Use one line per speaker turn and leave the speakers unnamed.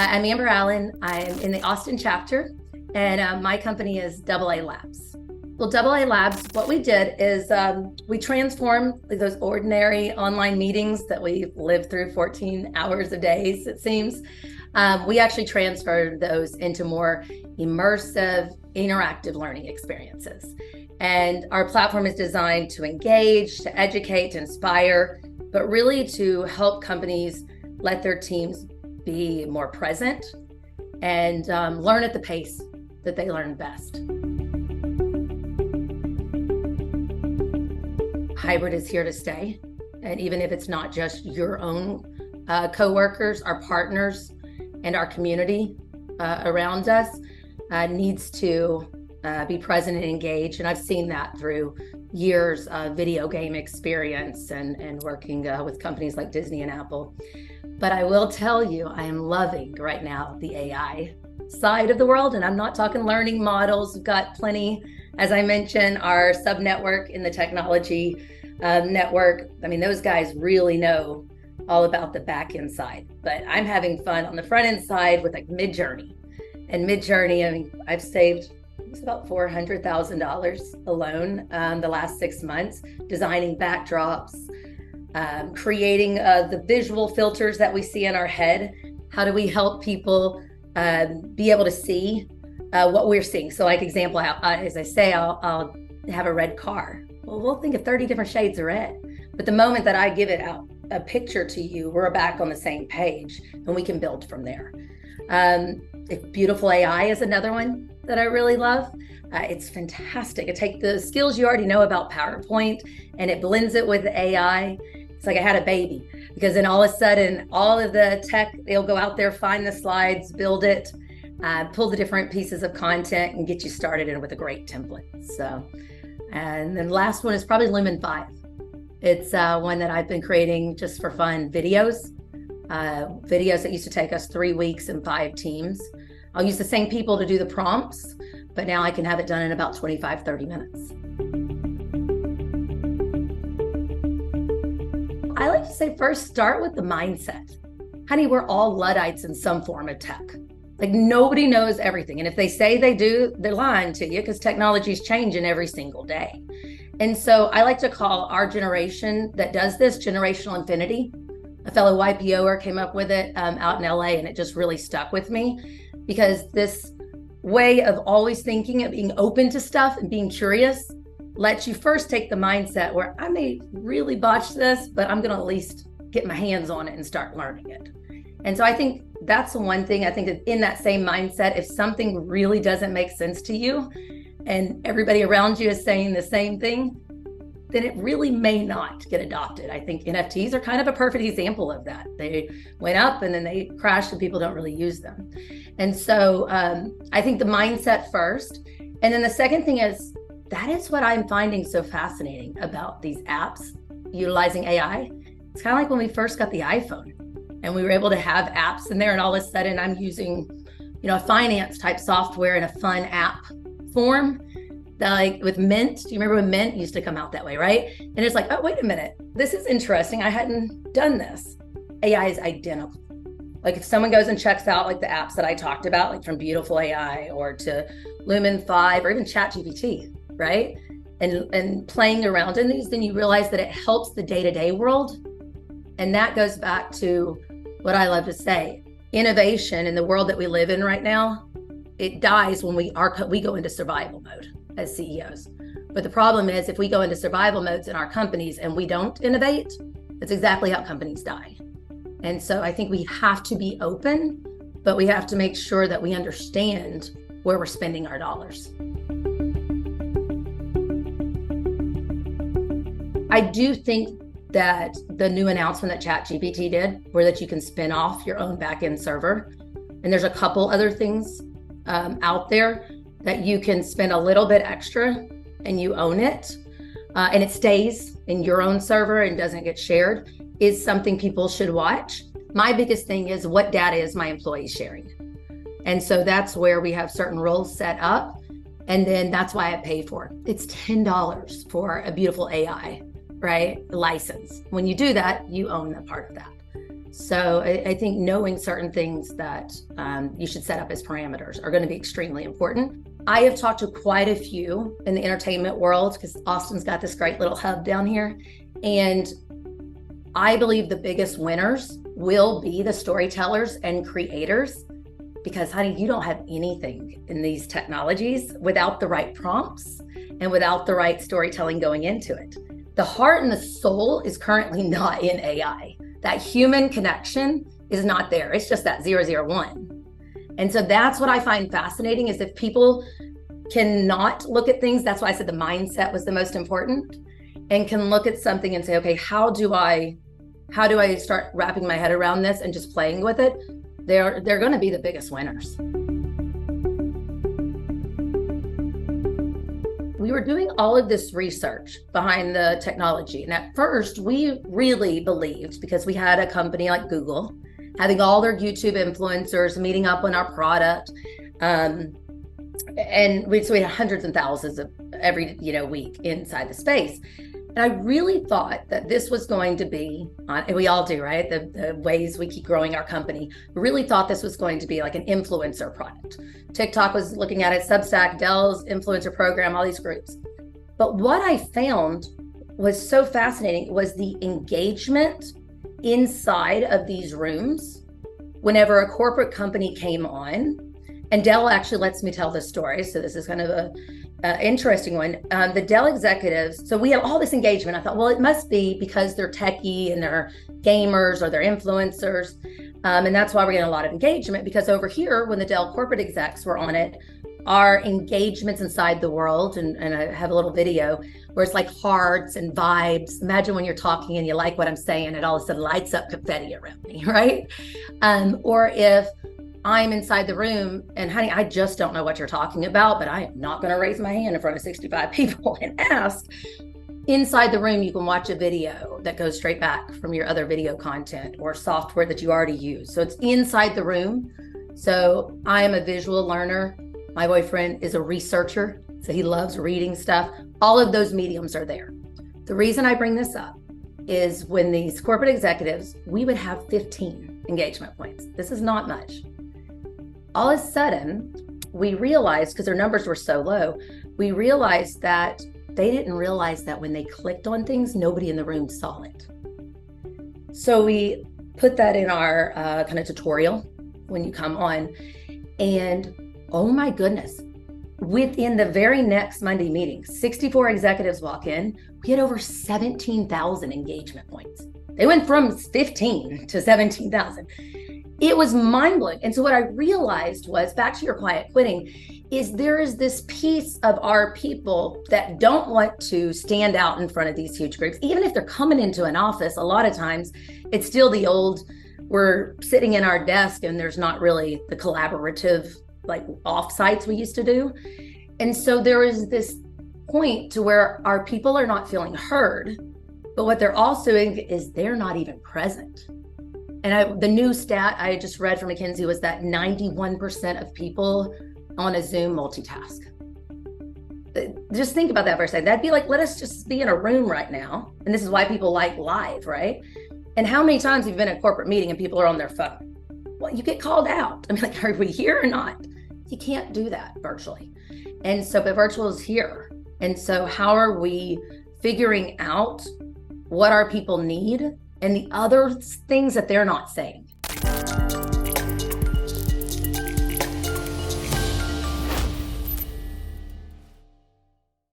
I'm Amber Allen. I'm in the Austin chapter, and my company is AA Labs. Well, AA Labs, what we did is we transformed those ordinary online meetings that we lived through 14 hours a day, it seems. We actually transferred those into more immersive, interactive learning experiences. And our platform is designed to engage, to educate, to inspire, but really to help companies let their teams be more present and learn at the pace that they learn best. Hybrid is here to stay. And even if it's not just your own coworkers, our partners, and our community around us needs to be present and engaged. And I've seen that through years of video game experience and working with companies like Disney and Apple. But I will tell you, I am loving right now the AI side of the world. And I'm not talking learning models. We've got plenty, as I mentioned, our sub-network in the technology network. I mean, those guys really know all about the back end side, but I'm having fun on the front end side with like Midjourney. And Midjourney, I mean, I've saved about $400,000 alone the last 6 months, designing backdrops, creating the visual filters that we see in our head. How do we help people be able to see what we're seeing? So like example, as I say, I'll have a red car. Well, we'll think of 30 different shades of red. But the moment that I give it out a picture to you, we're back on the same page and we can build from there. Beautiful AI is another one that I really love. It's fantastic. It takes the skills you already know about PowerPoint and it blends it with AI. It's like I had a baby, because then all of a sudden, all of the tech, they'll go out there, find the slides, build it, pull the different pieces of content and get you started in with a great template. So, and then the last one is probably Lumen 5. It's one that I've been creating just for fun, videos that used to take us 3 weeks and 5 teams. I'll use the same people to do the prompts, but now I can have it done in about 25, 30 minutes. I like to say first, start with the mindset. Honey, we're all Luddites in some form of tech. Like nobody knows everything. And if they say they do, they're lying to you because technology is changing every single day. And so I like to call our generation that does this generational infinity. A fellow YPOer came up with it out in LA, and it just really stuck with me because this way of always thinking, of being open to stuff and being curious, lets you first take the mindset where I may really botch this, but I'm going to at least get my hands on it and start learning it. And so I think that's the one thing. I think that in that same mindset, if something really doesn't make sense to you and everybody around you is saying the same thing, then it really may not get adopted. I think NFTs are kind of a perfect example of that. They went up and then they crashed and people don't really use them. And so I think the mindset first. And then the second thing is, that is what I'm finding so fascinating about these apps utilizing AI. It's kind of like when we first got the iPhone and we were able to have apps in there, and all of a sudden I'm using, a finance type software in a fun app form. Like with Mint, do you remember when Mint used to come out that way, right? And it's like, oh, wait a minute, this is interesting. I hadn't done this. AI is identical. Like if someone goes and checks out like the apps that I talked about, like from Beautiful AI or to Lumen 5 or even ChatGPT, right? And playing around in these, then you realize that it helps the day-to-day world. And that goes back to what I love to say, innovation in the world that we live in right now, it dies when we go into survival mode as CEOs. But the problem is if we go into survival modes in our companies and we don't innovate, that's exactly how companies die. And so I think we have to be open, but we have to make sure that we understand where we're spending our dollars. I do think that the new announcement that ChatGPT did, where that you can spin off your own backend server, and there's a couple other things out there that you can spend a little bit extra and you own it, and it stays in your own server and doesn't get shared, is something people should watch. My biggest thing is, what data is my employees sharing? And so that's where we have certain rules set up. And then that's why I pay for it. It's $10 for a beautiful AI, right? License. When you do that, you own that part of that. So I think knowing certain things that you should set up as parameters are going to be extremely important. I have talked to quite a few in the entertainment world because Austin's got this great little hub down here. And I believe the biggest winners will be the storytellers and creators, because honey, you don't have anything in these technologies without the right prompts and without the right storytelling going into it. The heart and the soul is currently not in AI. That human connection is not there. It's just that 001. And so that's what I find fascinating, is if people cannot look at things, that's why I said the mindset was the most important, and can look at something and say, okay, how do I start wrapping my head around this and just playing with it? They're going to be the biggest winners. We were doing all of this research behind the technology. And at first, we really believed, because we had a company like Google having all their YouTube influencers meeting up on our product. And we had hundreds and thousands of every week inside the space. And I really thought that this was going to be, and we all do, right? The ways we keep growing our company, really thought this was going to be like an influencer product. TikTok was looking at it, Substack, Dell's influencer program, all these groups. But what I found was so fascinating was the engagement inside of these rooms whenever a corporate company came on. And Dell actually lets me tell this story. So this is kind of a interesting one. The Dell executives, so we have all this engagement. I thought, well, it must be because they're techie and they're gamers or they're influencers. And that's why we're getting a lot of engagement, because over here, when the Dell corporate execs were on it, our engagements inside the world, and I have a little video where it's like hearts and vibes. Imagine when you're talking and you like what I'm saying, it all of a sudden lights up confetti around me, right? Or if I'm inside the room and honey, I just don't know what you're talking about, but I am not going to raise my hand in front of 65 people and ask. Inside the room, you can watch a video that goes straight back from your other video content or software that you already use. So it's inside the room. So I am a visual learner. My boyfriend is a researcher, so he loves reading stuff. All of those mediums are there. The reason I bring this up is when these corporate executives, we would have 15 engagement points. This is not much. All of a sudden, we realized, because their numbers were so low, we realized that they didn't realize that when they clicked on things, nobody in the room saw it. So we put that in our kind of tutorial when you come on. And oh my goodness, within the very next Monday meeting, 64 executives walk in, we had over 17,000 engagement points. They went from 15 to 17,000. It was mind-blowing. And so what I realized was, back to your quiet quitting, is there is this piece of our people that don't want to stand out in front of these huge groups. Even if they're coming into an office, a lot of times it's still the old, we're sitting in our desk and there's not really the collaborative like offsites we used to do. And so there is this point to where our people are not feeling heard, but what they're also doing is they're not even present. And the new stat I just read from McKinsey was that 91% of people on a Zoom multitask. Just think about that for a second. That'd be like, let us just be in a room right now. And this is why people like live, right? And how many times have you been at a corporate meeting and people are on their phone? Well, you get called out. I mean, like, are we here or not? You can't do that virtually. And so, but virtual is here. And so how are we figuring out what our people need and the other things that they're not saying?